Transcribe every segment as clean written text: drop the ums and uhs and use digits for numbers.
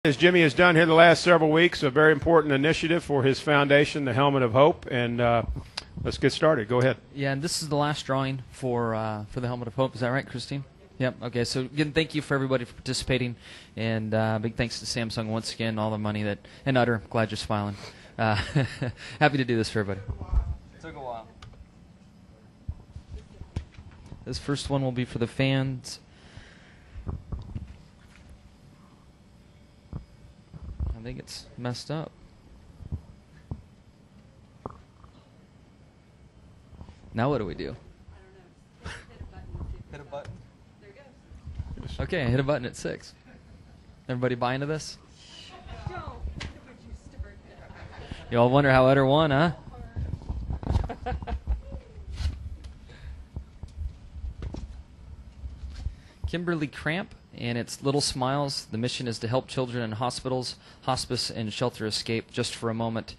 As Jimmie has done here the last several weeks, a very important initiative for his foundation, the Helmet of Hope, and let's get started. Go ahead. Yeah, and this is the last drawing for the Helmet of Hope. Is that right, Christine? Yep. Okay. So again, thank you for everybody for participating, and big thanks to Samsung once again. All the money that and Utter. Glad you're smiling. Happy to do this for everybody. It took a while. This first one will be for the fans. I think it's messed up. Now what do we do? I don't know. Hit a button. There it goes. Okay, hit a button at 6. Everybody buy into this? Don't. Would you start? You all wonder how Utter won, huh? Kimberly Cramp, and it's Little Smiles. The mission is to help children in hospitals, hospice, and shelter escape just for a moment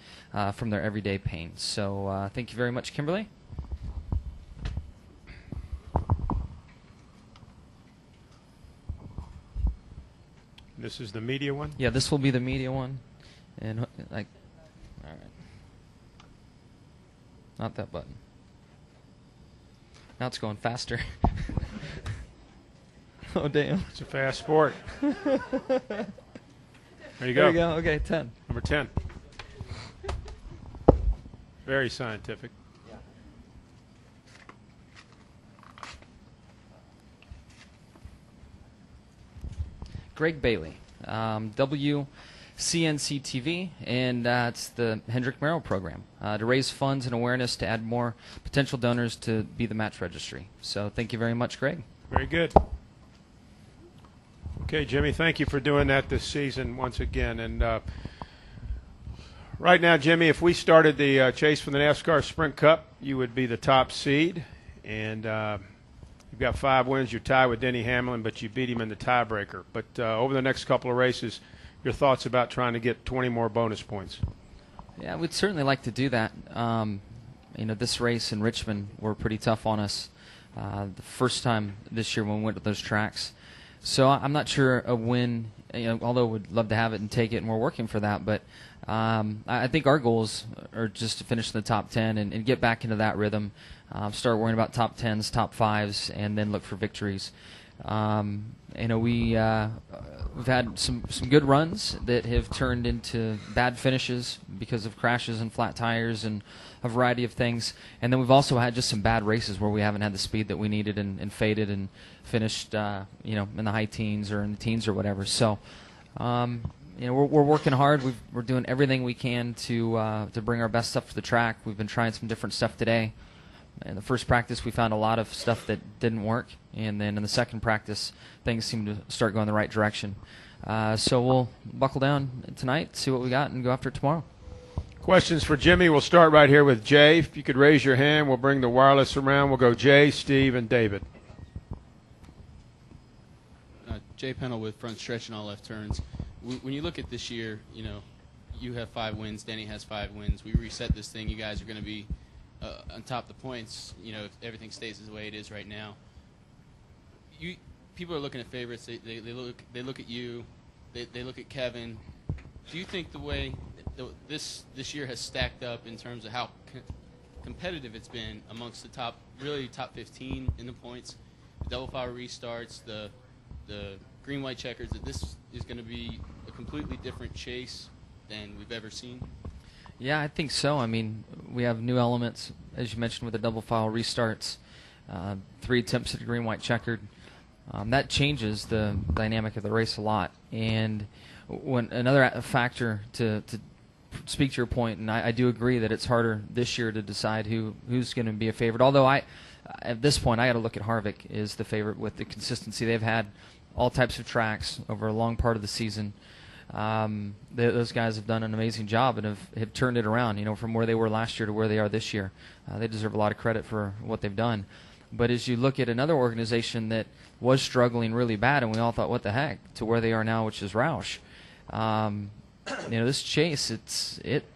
from their everyday pain. So thank you very much, Kimberly. This is the media one? Yeah, this will be the media one. And like, all right. Not that button. Now it's going faster. Oh, damn. It's a fast sport. There you go. There you go. Okay, 10. Number 10. Very scientific. Yeah. Greg Bailey, WCNC-TV, and it's the Hendrick Merrill program to raise funds and awareness to add more potential donors to be the match registry. So thank you very much, Greg. Very good. Okay, Jimmie, thank you for doing that this season once again. And right now, Jimmie, if we started the chase for the NASCAR Sprint Cup, you would be the top seed. And you've got 5 wins. You're tied with Denny Hamlin, but you beat him in the tiebreaker. But over the next couple of races, your thoughts about trying to get 20 more bonus points? Yeah, we'd certainly like to do that. You know, this race in Richmond were pretty tough on us the first time this year when we went to those tracks. So I'm not sure a win, you know, although we'd love to have it and take it, and we're working for that. But I think our goals are just to finish in the top 10 and get back into that rhythm, start worrying about top 10s, top 5s, and then look for victories. You know, we've had some good runs that have turned into bad finishes because of crashes and flat tires and a variety of things. And then we've also had just some bad races where we haven't had the speed that we needed and faded and finished, you know, in the high teens or in the teens or whatever. So, you know, we're working hard. We're doing everything we can to bring our best stuff to the track. We've been trying some different stuff today. In the first practice, we found a lot of stuff that didn't work, and then in the second practice, things seemed to start going the right direction. So we'll buckle down tonight, see what we got, and go after it tomorrow. Questions for Jimmie. We'll start right here with Jay. If you could raise your hand, we'll bring the wireless around. We'll go Jay, Steve, and David. Jay Pennell with Front Stretch and All Left Turns. When you look at this year, you know, you have 5 wins, Denny has 5 wins. We reset this thing. You guys are going to be on top of the points, you know, if everything stays the way it is right now. People are looking at favorites. They look at you. They look at Kevin. Do you think the way this year has stacked up in terms of how competitive it's been amongst the top 15 in the points, the double file restarts, the green white checkers, that this is going to be a completely different chase than we've ever seen? Yeah, I think so. I mean, we have new elements, as you mentioned, with the double file restarts, 3 attempts at a green-white checkered. That changes the dynamic of the race a lot. And when another factor to speak to your point, and I do agree that it's harder this year to decide who's going to be a favorite. Although at this point, I got to look at Harvick as the favorite with the consistency they've had, all types of tracks over a long part of the season. Those guys have done an amazing job and have turned it around, you know, from where they were last year to where they are this year. They deserve a lot of credit for what they've done. But as you look at another organization that was struggling really bad, and we all thought, what the heck, to where they are now, which is Roush. You know, this chase,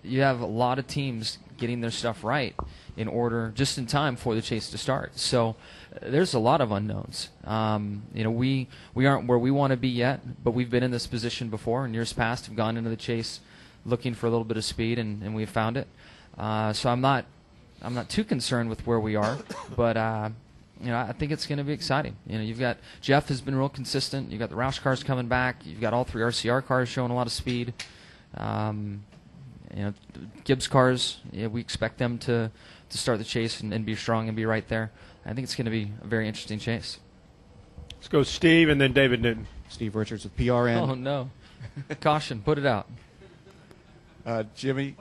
you have a lot of teams getting their stuff right. in order just in time for the chase to start. So there's a lot of unknowns. We aren't where we want to be yet, but we've been in this position before. In years past, have gone into the chase looking for a little bit of speed, and we've found it. So I'm not too concerned with where we are, but I think it's going to be exciting. You've got Jeff has been real consistent. You've got the Roush cars coming back. You've got all 3 RCR cars showing a lot of speed. Gibbs cars, we expect them to start the chase and be strong and be right there. I think it's going to be a very interesting chase. Let's go Steve and then David Newton. Steve Richards with PRN. Oh, no. Caution, put it out. Jimmie.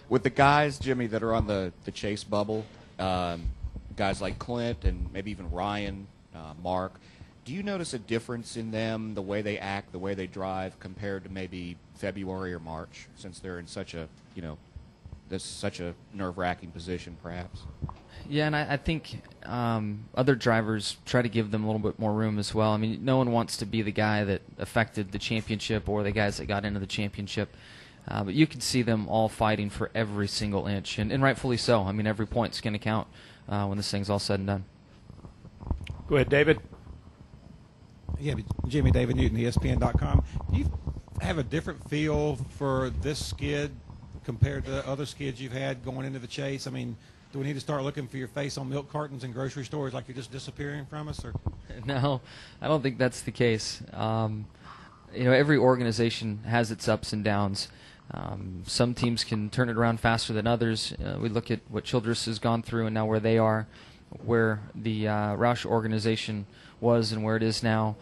With the guys, Jimmie, that are on the chase bubble, guys like Clint and maybe even Ryan, Mark, do you notice a difference in them, the way they act, the way they drive, compared to maybe February or March, since they're in such a, this is such a nerve-wracking position, perhaps? Yeah, and I think other drivers try to give them a little bit more room as well. I mean, no one wants to be the guy that affected the championship or the guys that got into the championship. But you can see them all fighting for every single inch, and rightfully so. I mean, every point's going to count when this thing's all said and done. Go ahead, David. Yeah, Jimmie, David Newton, ESPN.com. Do you have a different feel for this skid compared to other skids you've had going into the chase? I mean, do we need to start looking for your face on milk cartons in grocery stores like you're just disappearing from us? Or? No, I don't think that's the case. Every organization has its ups and downs. Some teams can turn it around faster than others. We look at what Childress has gone through and now where they are, where the Roush organization was and where it is now.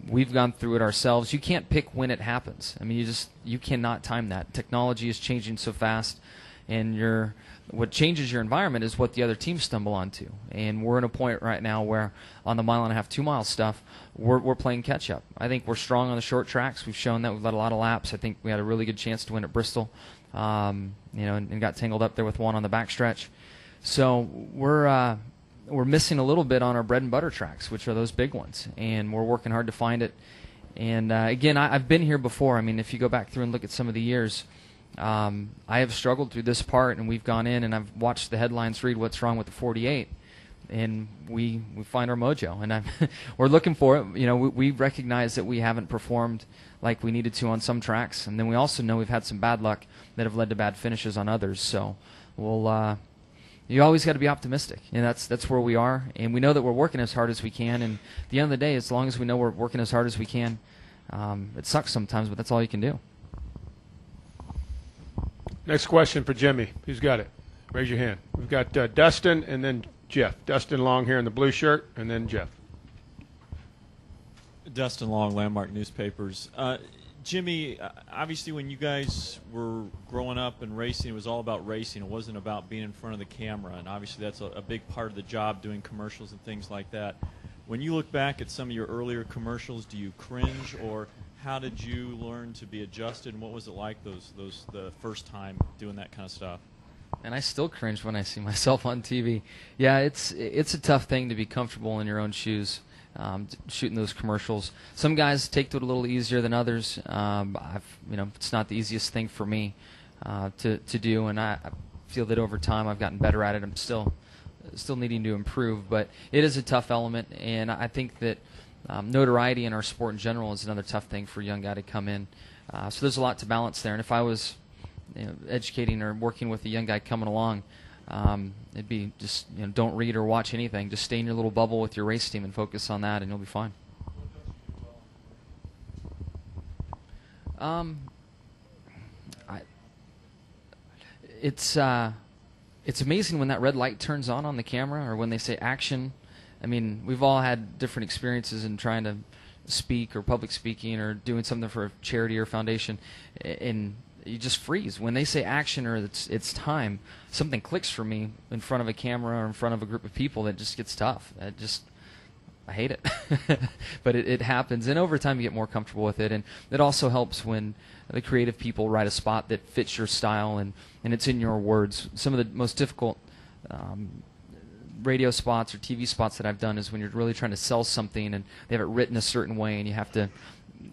We've gone through it ourselves. You can't pick when it happens. I mean, you cannot time that. Technology is changing so fast, and what changes your environment is what the other teams stumble onto. And we're in a point right now where on the 1.5 mile, 2 mile stuff, we're playing catch up. I think we're strong on the short tracks. We've shown that. We've led a lot of laps. I think we had a really good chance to win at Bristol, and got tangled up there with one on the backstretch. So we're missing a little bit on our bread and butter tracks, which are those big ones, and we're working hard to find it. And again, I've been here before. I mean, if you go back through and look at some of the years, I have struggled through this part, and we've gone in and I've watched the headlines read what's wrong with the 48, and we find our mojo, and we're looking for it. We recognize that we haven't performed like we needed to on some tracks, and then we also know we've had some bad luck that have led to bad finishes on others. So you always got to be optimistic, and that's where we are, and we know that we're working as hard as we can. And at the end of the day, as long as we know we're working as hard as we can, it sucks sometimes, but that's all you can do. Next question for Jimmie. Who's got it? Raise your hand. We've got Dustin and then Jeff. Dustin Long here in the blue shirt, and then Jeff. Dustin Long, Landmark Newspapers. Jimmie, obviously when you guys were growing up and racing, it was all about racing. It wasn't about being in front of the camera, and obviously that's a big part of the job, doing commercials and things like that. When you look back at some of your earlier commercials, do you cringe, or how did you learn to be adjusted, and what was it like the first time doing that kind of stuff? And I still cringe when I see myself on TV. Yeah, it's a tough thing to be comfortable in your own shoes. Shooting those commercials. Some guys take to it a little easier than others. It's not the easiest thing for me to do, and I feel that over time I've gotten better at it. I'm still needing to improve, but it is a tough element, and I think that notoriety in our sport in general is another tough thing for a young guy to come in. So there's a lot to balance there, and if I was educating or working with a young guy coming along, it'd be just don't read or watch anything. Just stay in your little bubble with your race team and focus on that, and you'll be fine. It's amazing when that red light turns on the camera, or when they say action. I mean, we've all had different experiences in trying to speak or public speaking or doing something for a charity or foundation, and you just freeze. When they say action or it's time, something clicks for me in front of a camera or in front of a group of people that just gets tough. I hate it. But it happens, and over time you get more comfortable with it, and it also helps when the creative people write a spot that fits your style and it's in your words. Some of the most difficult radio spots or TV spots that I've done is when you're really trying to sell something and they have it written a certain way, and you have to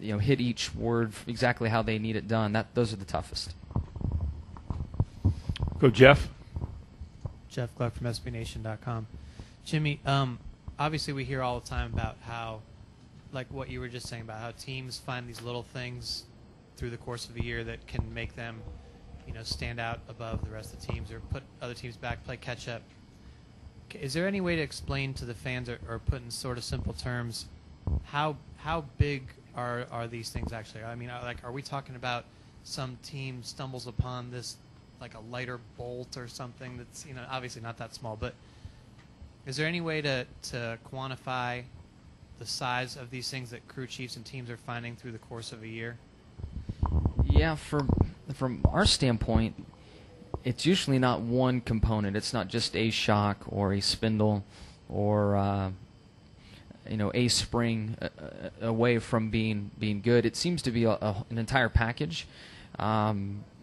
hit each word exactly how they need it done. Those are the toughest. Go, Jeff. Jeff Gluck from SBNation.com. Jimmie, obviously we hear all the time about how, like what you were just saying about how teams find these little things through the course of a year that can make them, stand out above the rest of the teams or put other teams back, play catch up. Is there any way to explain to the fans or put in sort of simple terms how big are these things actually? I mean, are we talking about some team stumbles upon this like a lighter bolt or something that's obviously not that small, but is there any way to quantify the size of these things that crew chiefs and teams are finding through the course of a year? Yeah, from our standpoint, it's usually not one component. It's not just a shock or a spindle or a spring away from being good. It seems to be an entire package.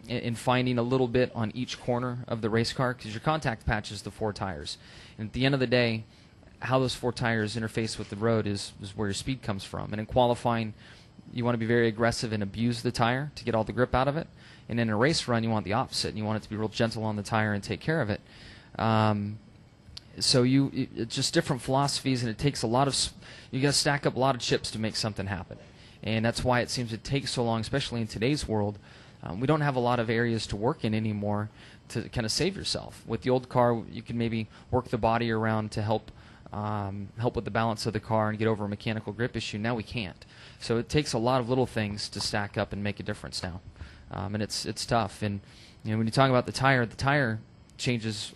In finding a little bit on each corner of the race car, because your contact patch is the 4 tires. And at the end of the day, how those 4 tires interface with the road is where your speed comes from. And in qualifying, you want to be very aggressive and abuse the tire to get all the grip out of it. And in a race run, you want the opposite. And you want it to be real gentle on the tire and take care of it. So it's just different philosophies, and it takes you got to stack up a lot of chips to make something happen. And that's why it seems to take so long, especially in today's world. We don't have a lot of areas to work in anymore to kind of save yourself. With the old car, you can maybe work the body around to help with the balance of the car and get over a mechanical grip issue. Now we can't. So it takes a lot of little things to stack up and make a difference now. And it's tough. And when you talk about the tire changes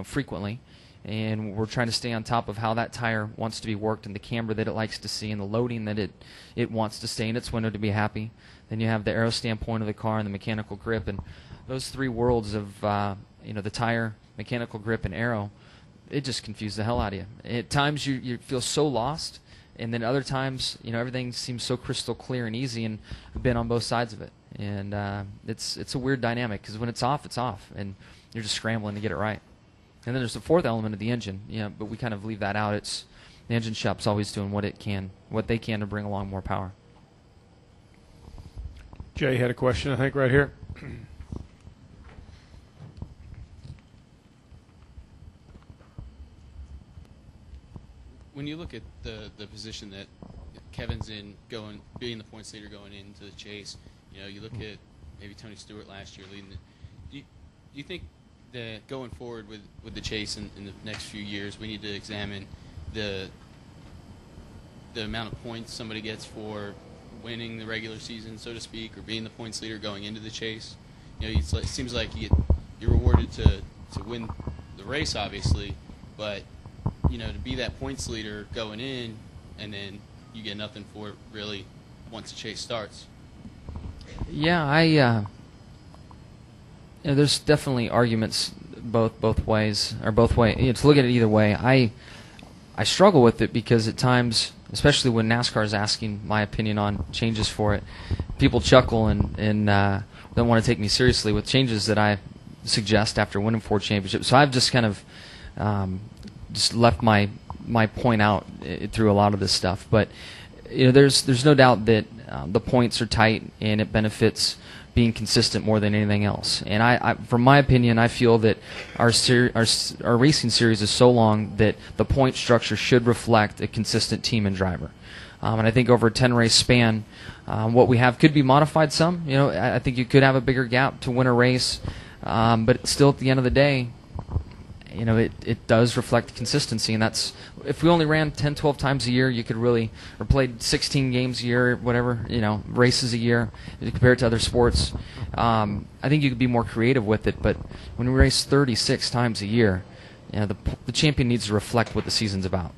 frequently. And we're trying to stay on top of how that tire wants to be worked and the camber that it likes to see and the loading that it wants to stay in its window to be happy. Then you have the aero standpoint of the car and the mechanical grip, and those 3 worlds of the tire, mechanical grip, and aero, it just confused the hell out of you. At times you feel so lost, and then other times everything seems so crystal clear and easy, and I've been on both sides of it. And it's a weird dynamic because when it's off, and you're just scrambling to get it right. And then there's the 4th element of the engine, but we kind of leave that out. It's the engine shop's always doing what they can to bring along more power. Jay had a question, I think, right here. When you look at the position that Kevin's in, being the points leader going into the chase, you look at maybe Tony Stewart last year leading do you think that going forward with the chase in the next few years, we need to examine the amount of points somebody gets for winning the regular season, so to speak, or being the points leader going into the chase? It seems like you're rewarded to win the race, obviously, but to be that points leader going in, and then you get nothing for it really once the chase starts. Yeah, there's definitely arguments both ways, or both ways. To look at it either way, I struggle with it because at times, especially when NASCAR is asking my opinion on changes for it, people chuckle and don't want to take me seriously with changes that I suggest after winning 4 championships. So I've just kind of just left my point out through a lot of this stuff. But there's no doubt that the points are tight and it benefits being consistent more than anything else. And I from my opinion, I feel that our racing series is so long that the point structure should reflect a consistent team and driver. And I think over a 10-race span, what we have could be modified some. I think you could have a bigger gap to win a race, but still at the end of the day, it does reflect consistency, and that's if we only ran 10, 12 times a year, you could really, or played 16 games a year, whatever, races a year, compared to other sports. I think you could be more creative with it, but when we race 36 times a year, the champion needs to reflect what the season's about.